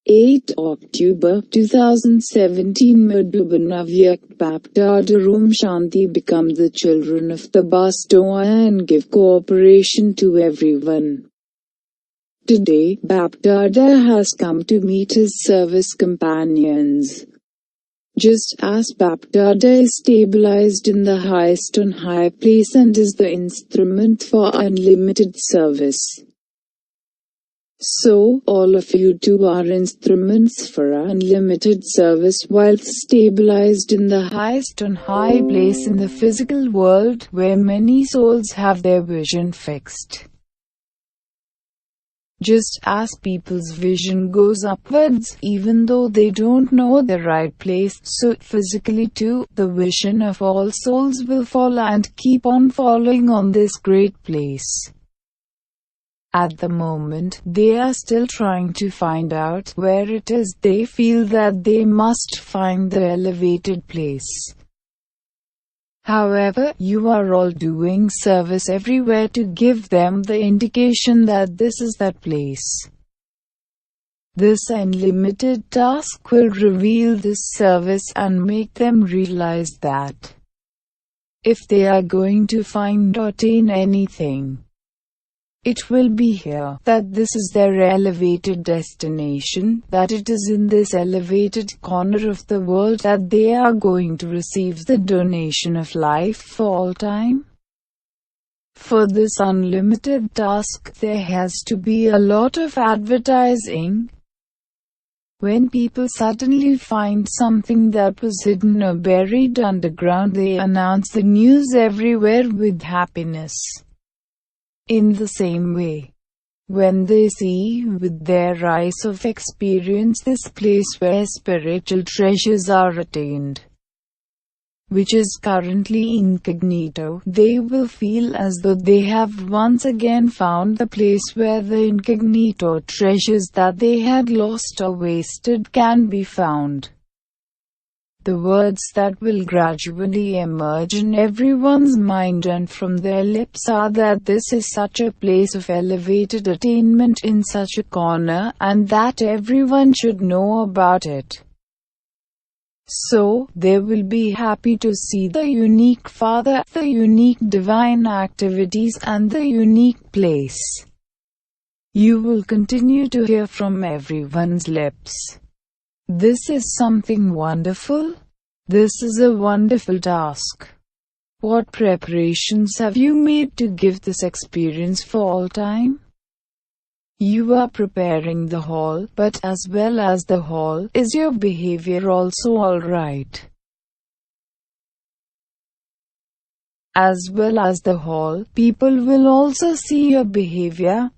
8 October 2017 Madhubanavyakt Baptada Om Shanti. Become the children of the Bastoa and give cooperation to everyone. Today, Baptada has come to meet his service companions. Just as Baptada is stabilized in the highest on high place and is the instrument for unlimited service. So, all of you too are instruments for unlimited service whilst stabilized in the highest on high place in the physical world, where many souls have their vision fixed. Just as people's vision goes upwards, even though they don't know the right place, so physically too, the vision of all souls will follow and keep on following on this great place. At the moment, they are still trying to find out where it is. They feel that they must find the elevated place. However, you are all doing service everywhere to give them the indication that this is that place. This unlimited task will reveal this service and make them realize that if they are going to find or attain anything, it will be here, that this is their elevated destination, that it is in this elevated corner of the world that they are going to receive the donation of life for all time. For this unlimited task, there has to be a lot of advertising. When people suddenly find something that was hidden or buried underground, they announce the news everywhere with happiness. In the same way, when they see with their eyes of experience this place where spiritual treasures are attained, which is currently incognito, they will feel as though they have once again found the place where the incognito treasures that they had lost or wasted can be found. The words that will gradually emerge in everyone's mind and from their lips are that this is such a place of elevated attainment in such a corner, and that everyone should know about it. So, they will be happy to see the unique Father, the unique divine activities and the unique place. You will continue to hear from everyone's lips. This is something wonderful. This is a wonderful task. What preparations have you made to give this experience for all time? You are preparing the hall, but as well as the hall, is your behavior also all right? As well as the hall, people will also see your behavior.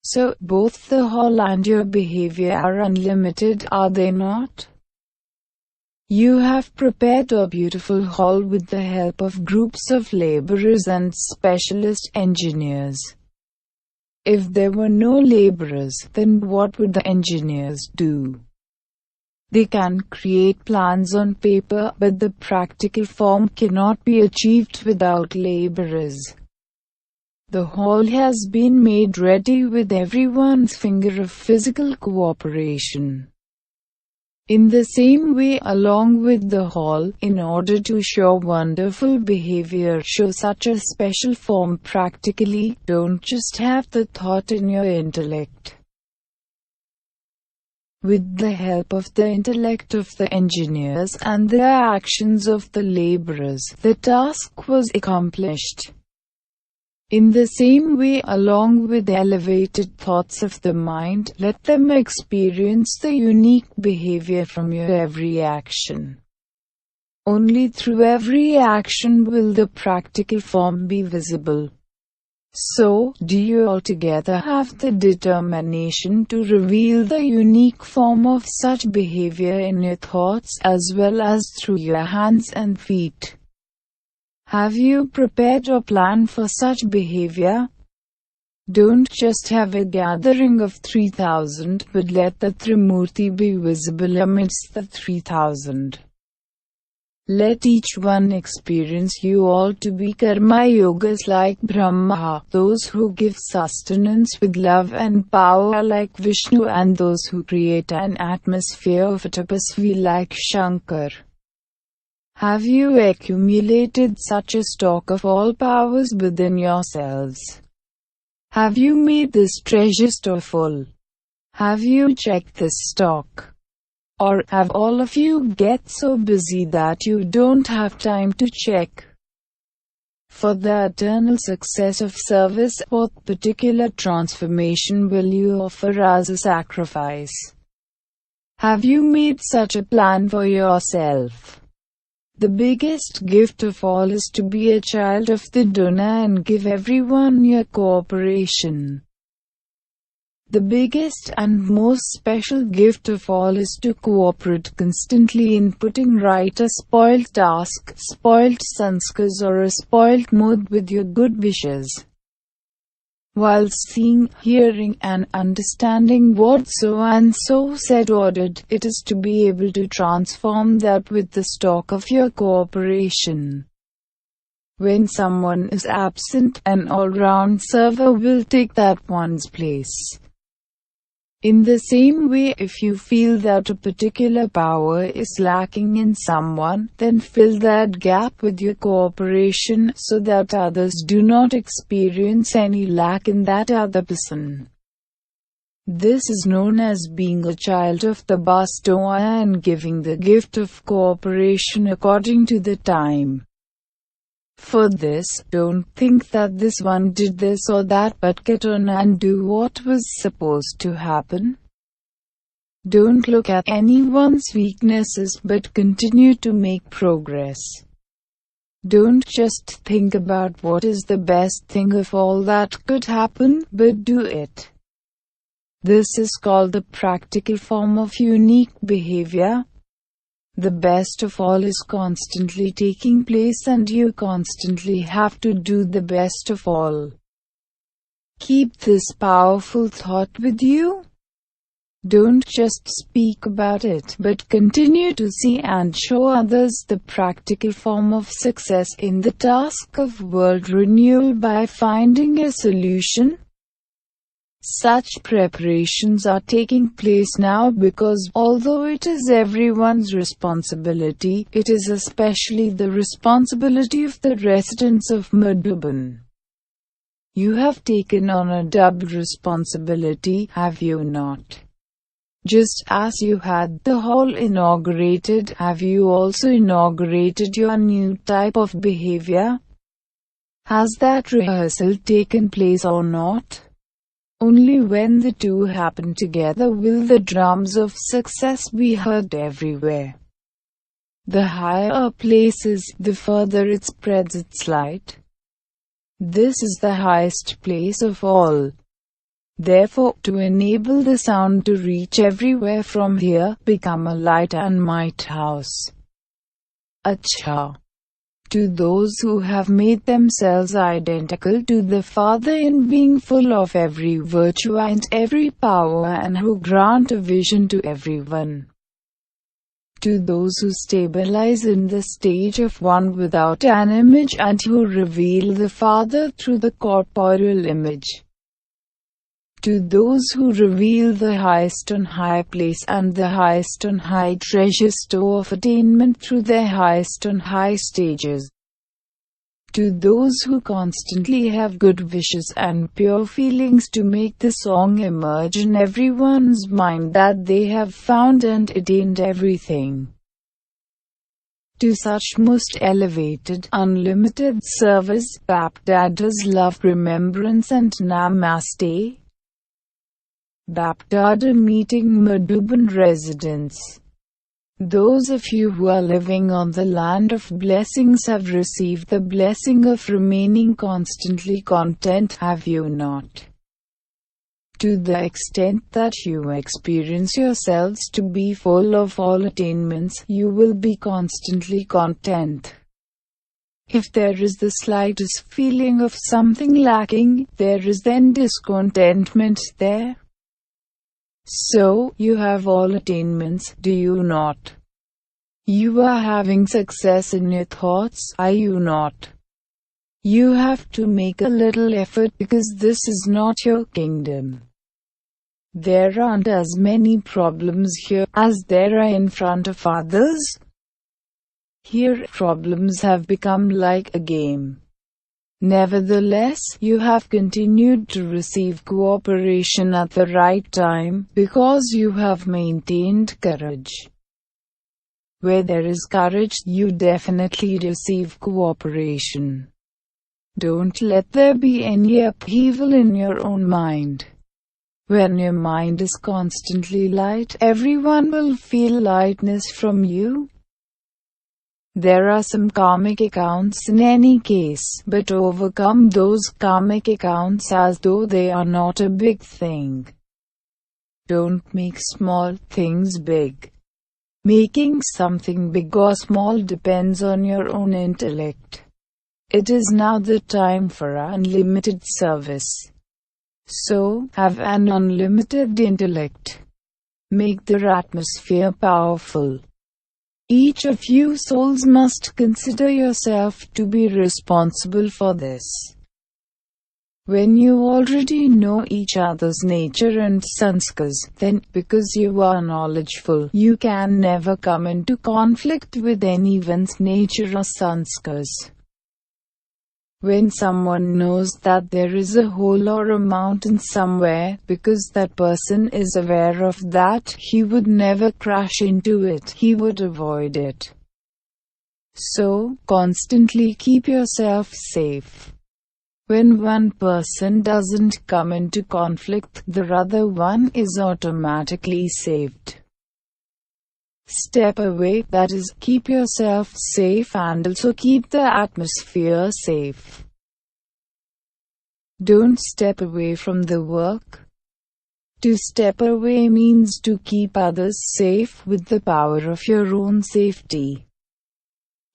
So, both the hall and your behavior are unlimited, are they not? You have prepared a beautiful hall with the help of groups of laborers and specialist engineers. If there were no laborers, then what would the engineers do? They can create plans on paper, but the practical form cannot be achieved without laborers. The hall has been made ready with everyone's finger of physical cooperation. In the same way, along with the hall, in order to show wonderful behavior, show such a special form practically, don't just have the thought in your intellect. With the help of the intellect of the engineers and the actions of the laborers, the task was accomplished. In the same way, along with elevated thoughts of the mind, let them experience the unique behavior from your every action. Only through every action will the practical form be visible. So, do you altogether have the determination to reveal the unique form of such behavior in your thoughts as well as through your hands and feet? Have you prepared or planned for such behavior? Don't just have a gathering of 3,000, but let the Trimurti be visible amidst the 3,000. Let each one experience you all to be karma yogas like Brahma, those who give sustenance with love and power like Vishnu, and those who create an atmosphere of a tapasvi like Shankar. Have you accumulated such a stock of all powers within yourselves? Have you made this treasure store full? Have you checked this stock? Or have all of you get so busy that you don't have time to check? For the eternal success of service, what particular transformation will you offer as a sacrifice? Have you made such a plan for yourself? The biggest gift of all is to be a child of the donor and give everyone your cooperation. The biggest and most special gift of all is to cooperate constantly in putting right a spoiled task, spoiled sanskars or a spoiled mood with your good wishes. While seeing, hearing and understanding what so and so said or did, it is to be able to transform that with the stock of your cooperation. When someone is absent, an all-round server will take that one's place. In the same way, if you feel that a particular power is lacking in someone, then fill that gap with your cooperation, so that others do not experience any lack in that other person. This is known as being a child of the Bastoa and giving the gift of cooperation according to the time. For this, don't think that this one did this or that, but get on and do what was supposed to happen. Don't look at anyone's weaknesses, but continue to make progress. Don't just think about what is the best thing of all that could happen, but do it. This is called the practical form of unique behavior. The best of all is constantly taking place, and you constantly have to do the best of all. Keep this powerful thought with you. Don't just speak about it, but continue to see and show others the practical form of success in the task of world renewal by finding a solution. Such preparations are taking place now because, although it is everyone's responsibility, it is especially the responsibility of the residents of Madhuban. You have taken on a double responsibility, have you not? Just as you had the hall inaugurated, have you also inaugurated your new type of behavior? Has that rehearsal taken place or not? Only when the two happen together will the drums of success be heard everywhere. The higher a place is, the further it spreads its light. This is the highest place of all. Therefore, to enable the sound to reach everywhere from here, become a light and might house. Acha. To those who have made themselves identical to the Father in being full of every virtue and every power, and who grant a vision to everyone. To those who stabilize in the stage of one without an image, and who reveal the Father through the corporeal image. To those who reveal the highest on high place and the highest on high treasure store of attainment through their highest on high stages. To those who constantly have good wishes and pure feelings to make the song emerge in everyone's mind that they have found and attained everything. To such most elevated, unlimited service, Bapdada's love, remembrance and Namaste. Bapdada meeting Madhuban residents. Those of you who are living on the land of blessings have received the blessing of remaining constantly content, have you not? To the extent that you experience yourselves to be full of all attainments, you will be constantly content. If there is the slightest feeling of something lacking, there is then discontentment there. So, you have all attainments, do you not? You are having success in your thoughts, are you not? You have to make a little effort because this is not your kingdom. There aren't as many problems here as there are in front of others. Here, problems have become like a game. Nevertheless, you have continued to receive cooperation at the right time, because you have maintained courage. Where there is courage, you definitely receive cooperation. Don't let there be any upheaval in your own mind. When your mind is constantly light, everyone will feel lightness from you. There are some karmic accounts in any case, but overcome those karmic accounts as though they are not a big thing. Don't make small things big. Making something big or small depends on your own intellect. It is now the time for unlimited service. So, have an unlimited intellect. Make the atmosphere powerful. Each of you souls must consider yourself to be responsible for this. When you already know each other's nature and sanskars, then, because you are knowledgeful, you can never come into conflict with anyone's nature or sanskars. When someone knows that there is a hole or a mountain somewhere, because that person is aware of that, he would never crash into it, he would avoid it. So, constantly keep yourself safe. When one person doesn't come into conflict, the other one is automatically saved. Step away, that is, keep yourself safe and also keep the atmosphere safe. Don't step away from the work. To step away means to keep others safe with the power of your own safety.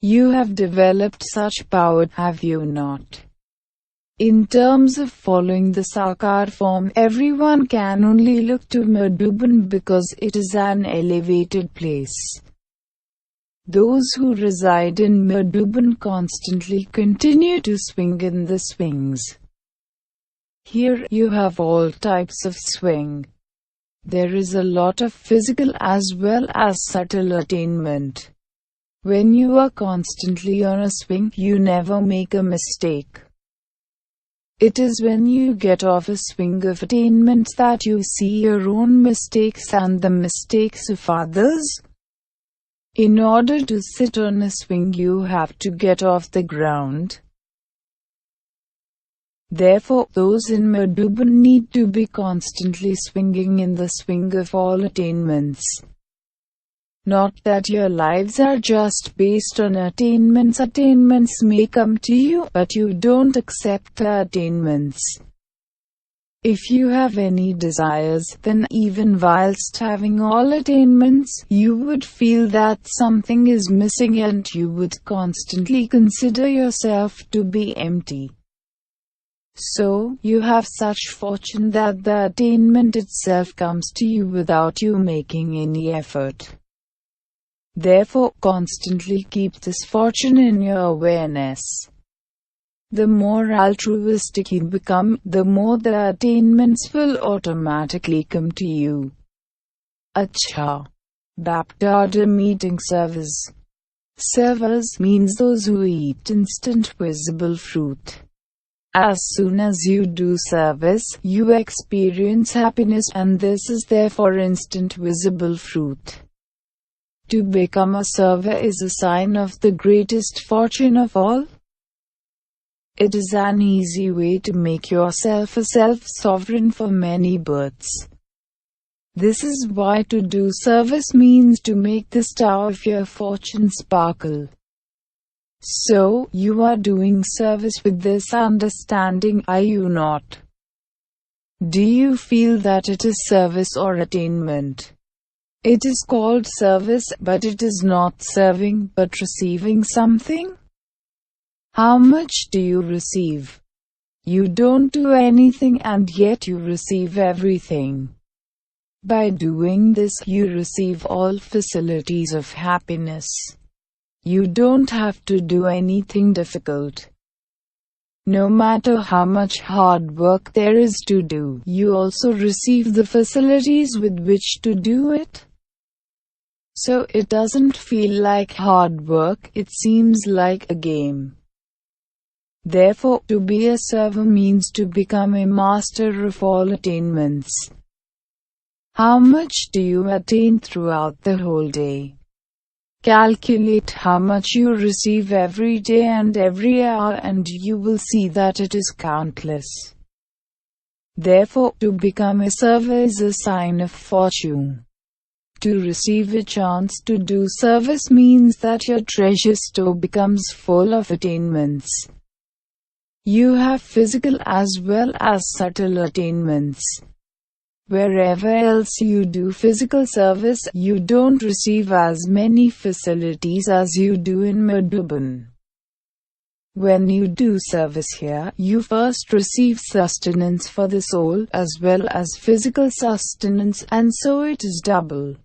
You have developed such power, have you not? In terms of following the Sakar form, everyone can only look to Madhuban because it is an elevated place. Those who reside in Madhuban constantly continue to swing in the swings. Here, you have all types of swing. There is a lot of physical as well as subtle attainment. When you are constantly on a swing, you never make a mistake. It is when you get off a swing of attainment that you see your own mistakes and the mistakes of others. In order to sit on a swing, you have to get off the ground. Therefore, those in Madhuban need to be constantly swinging in the swing of all attainments. Not that your lives are just based on attainments. Attainments may come to you, but you don't accept the attainments. If you have any desires, then even whilst having all attainments, you would feel that something is missing and you would constantly consider yourself to be empty. So, you have such fortune that the attainment itself comes to you without you making any effort. Therefore, constantly keep this fortune in your awareness. The more altruistic you become, the more the attainments will automatically come to you. Acha. Baptada meeting servers. Servers means those who eat instant visible fruit. As soon as you do service, you experience happiness, and this is therefore instant visible fruit. To become a server is a sign of the greatest fortune of all. It is an easy way to make yourself a self-sovereign for many births. This is why to do service means to make the star of your fortune sparkle. So, you are doing service with this understanding, are you not? Do you feel that it is service or attainment? It is called service, but it is not serving, but receiving something. How much do you receive? You don't do anything and yet you receive everything. By doing this, you receive all facilities of happiness. You don't have to do anything difficult. No matter how much hard work there is to do, you also receive the facilities with which to do it. So it doesn't feel like hard work, it seems like a game. Therefore, to be a server means to become a master of all attainments. How much do you attain throughout the whole day? Calculate how much you receive every day and every hour, and you will see that it is countless. Therefore, to become a server is a sign of fortune. To receive a chance to do service means that your treasure store becomes full of attainments. You have physical as well as subtle attainments. Wherever else you do physical service, you don't receive as many facilities as you do in Madhuban. When you do service here, you first receive sustenance for the soul, as well as physical sustenance, and so it is double.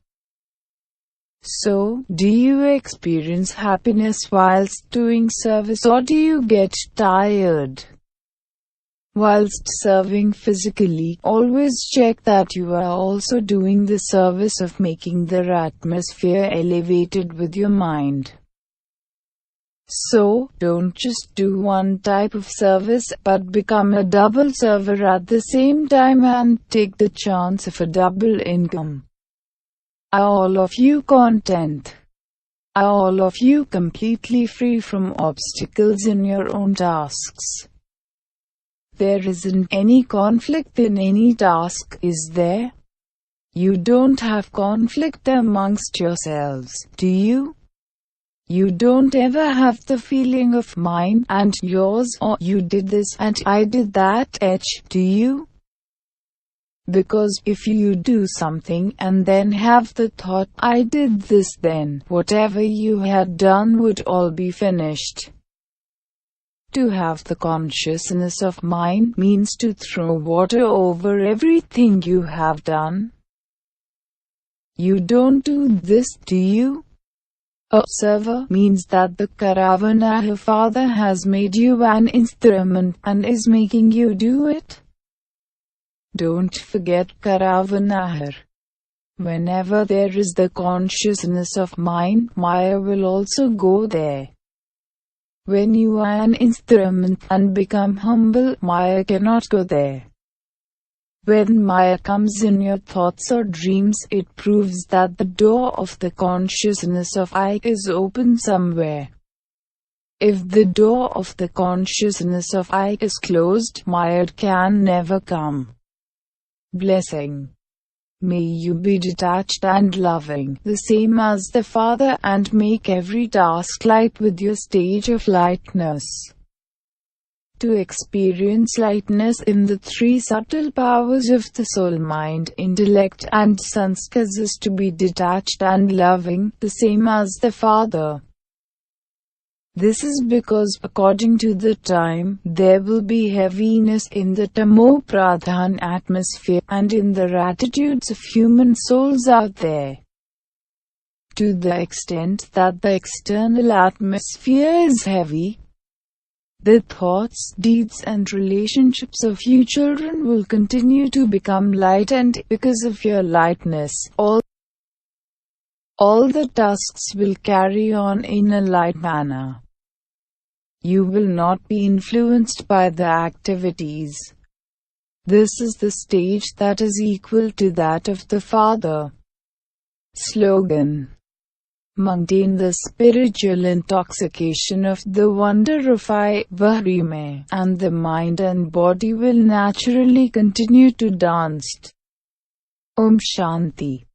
So, do you experience happiness whilst doing service, or do you get tired? Whilst serving physically, always check that you are also doing the service of making the atmosphere elevated with your mind. So, don't just do one type of service, but become a double server at the same time and take the chance of a double income. Are all of you content? Are all of you completely free from obstacles in your own tasks? There isn't any conflict in any task, is there? You don't have conflict amongst yourselves, do you? You don't ever have the feeling of mine and yours, or you did this and I did that, do you? Because if you do something and then have the thought, I did this, then whatever you had done would all be finished. To have the consciousness of mine means to throw water over everything you have done. You don't do this, do you? Observer means that the Karavanaha Father has made you an instrument and is making you do it. Don't forget Karavanahar. Whenever there is the consciousness of mind, Maya will also go there. When you are an instrument and become humble, Maya cannot go there. When Maya comes in your thoughts or dreams, it proves that the door of the consciousness of I is open somewhere. If the door of the consciousness of I is closed, Maya can never come. Blessing. May you be detached and loving, the same as the Father, and make every task light with your stage of lightness. To experience lightness in the three subtle powers of the soul, mind, intellect, and sanskars is to be detached and loving, the same as the Father. This is because, according to the time, there will be heaviness in the Tamo-pradhan atmosphere, and in the attitudes of human souls out there. To the extent that the external atmosphere is heavy, the thoughts, deeds and relationships of you children will continue to become light, and because of your lightness, all the tasks will carry on in a light manner. You will not be influenced by the activities. This is the stage that is equal to that of the Father. Slogan. Maintain the spiritual intoxication of the wonder of I, Vahri mein, and the mind and body will naturally continue to dance. Om Shanti.